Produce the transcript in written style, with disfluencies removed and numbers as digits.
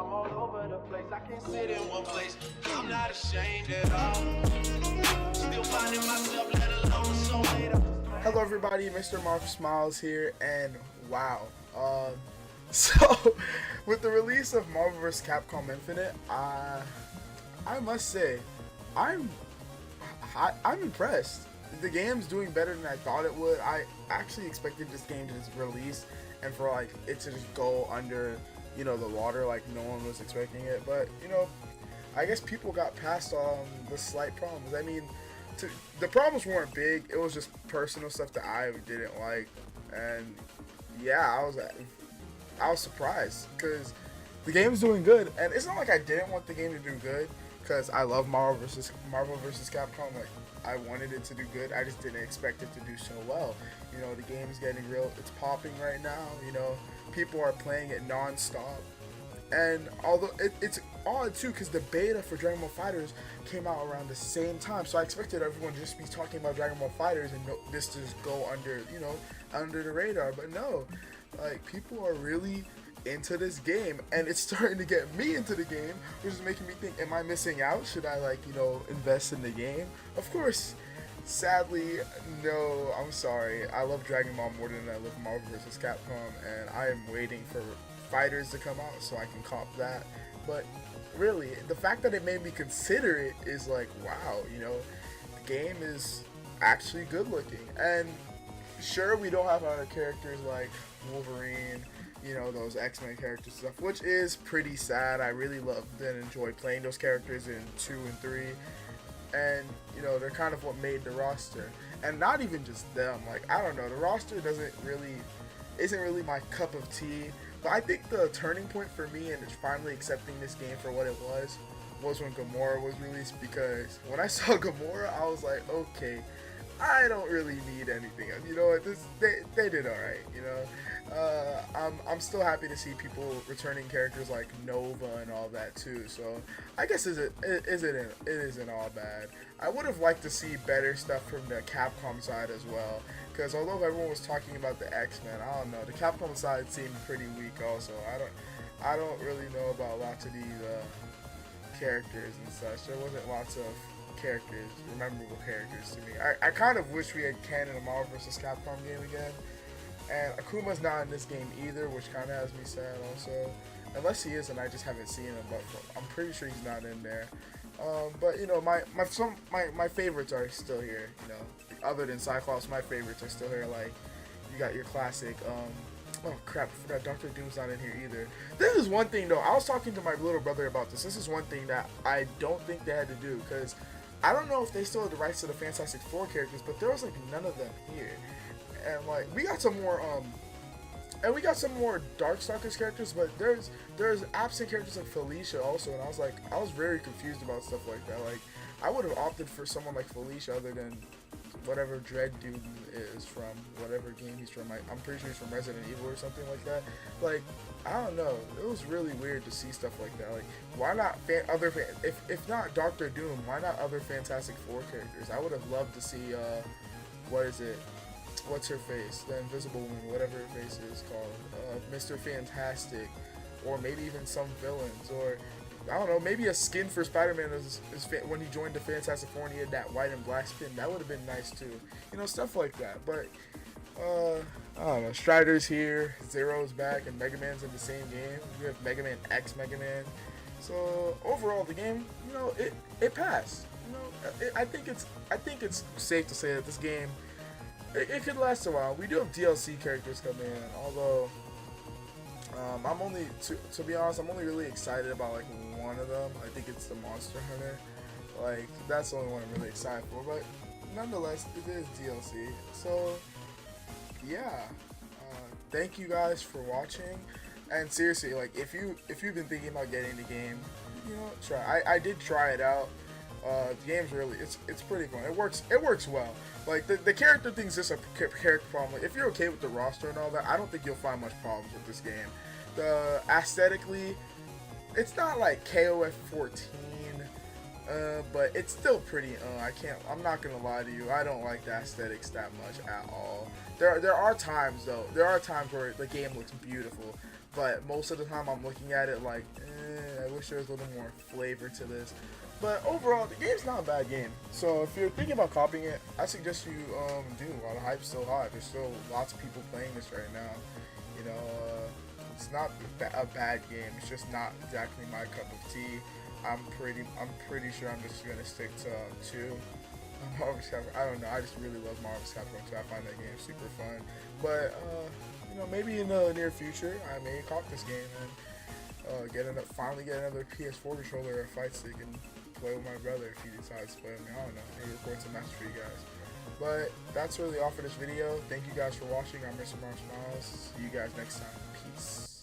I'm all over the place, I can't sit in one place. I'm not ashamed at all. Still finding myself, let alone so later. Hello everybody, MrMarfsmiles here, and wow. So with the release of Marvel vs. Capcom Infinite, I must say, I'm impressed. The game's doing better than I thought it would. I actually expected this game to just release and for like it to just go under, the water like no one was expecting it. But I guess people got past the slight problems. I mean, the problems weren't big. It was just personal stuff that I didn't like, and yeah, I was surprised because the game's doing good, and it's not like I didn't want the game to do good because I love Marvel vs. Capcom. Like, I wanted it to do good. I just didn't expect it to do so well. The game is getting real. It's popping right now. People are playing it non-stop. And although it's odd too, because the beta for Dragon Ball FighterZ came out around the same time, so I expected everyone to just be talking about Dragon Ball FighterZ and this to just go under, under the radar. But no, like, people are really into this game, and it's starting to get me into the game, which is making me think, am I missing out? Should I invest in the game? Of course. Sadly, no, I'm sorry. I love Dragon Ball more than I love Marvel vs. Capcom, and I am waiting for FighterZ to come out so I can cop that. But really, the fact that it made me consider it is like, wow, the game is actually good looking. And sure, we don't have other characters like Wolverine, those X-Men characters stuff, which is pretty sad. I really loved and enjoyed playing those characters in 2 and 3. And they're kind of what made the roster, and not even just them. Like, I don't know, the roster isn't really my cup of tea. But I think the turning point for me and finally accepting this game for what it was when Gamora was released. Because when I saw Gamora, I was like, okay, I don't really need anything else. They did all right. I'm still happy to see people returning characters like Nova and all that too. So I guess it isn't all bad. I would have liked to see better stuff from the Capcom side as well. Because although everyone was talking about the X-Men, I don't know, the Capcom side seemed pretty weak. Also, I don't really know about lots of these characters and such. There wasn't lots of memorable characters to me. I kind of wish we had Ken in a Marvel vs. Capcom game again. And Akuma's not in this game either, which kind of has me sad also. Unless he is and I just haven't seen him, but I'm pretty sure he's not in there. But my favorites are still here. Other than Cyclops, my favorites are still here. Like, you got your classic. Oh crap, I forgot Dr. Doom's not in here either. This is one thing though, I was talking to my little brother about this. This is one thing that I don't think they had to do, because I don't know if they still had the rights to the Fantastic Four characters, but there was like none of them here. And like, we got some more Darkstalkers characters, but there's absent characters like Felicia also, and I was very confused about stuff like that. Like, I would have opted for someone like Felicia other than whatever Dread Dude is from, whatever game he's from. I'm pretty sure he's from Resident Evil or something like that. Like, I don't know. It was really weird to see stuff like that. Like, why not if not Doctor Doom, why not other Fantastic Four characters? I would have loved to see what's her face? The Invisible Woman, whatever her face is called, Mr. Fantastic, or maybe even some villains, or I don't know, maybe a skin for Spider-Man when he joined the Fantastic Four and he had that white and black skin. That would have been nice too, stuff like that. But I don't know. Strider's here, Zero's back, and Mega Man's in the same game. We have Mega Man X Mega Man. So overall, the game, it passed. I think it's safe to say that this game, it could last a while. We do have DLC characters coming in, although I'm only, to be honest, I'm only really excited about like one of them. I think it's the Monster Hunter. Like, that's the only one I'm really excited for. But nonetheless, it is DLC. So yeah, thank you guys for watching. And seriously, like, if you've been thinking about getting the game, try. I did try it out. The game's really, it's pretty fun. It works well. Like, the character thing's just a character problem. Like, if you're okay with the roster and all that, I don't think you'll find much problems with this game. The aesthetically, it's not like KOF 14, but it's still pretty. I'm not gonna lie to you. I don't like the aesthetics that much at all. There are times though. There are times where the game looks beautiful, but most of the time I'm looking at it like, I wish there was a little more flavor to this. But overall, the game's not a bad game. So if you're thinking about copying it, I suggest you do. While the hype's still high, there's still lots of people playing this right now. You know, it's not a bad game. It's just not exactly my cup of tea. I'm pretty sure I'm just gonna stick to 2. Marvel's Capcom. I don't know. I just really love Marvel's Capcom 2. I find that game super fun. But you know, maybe in the near future, I may cop this game and finally get another PS4 controller or a fight stick and play with my brother if he decides to play with me. I don't know. Maybe record some matches for you guys. But that's really all for this video. Thank you guys for watching. I'm MrMarfsmiles. See you guys next time. Peace.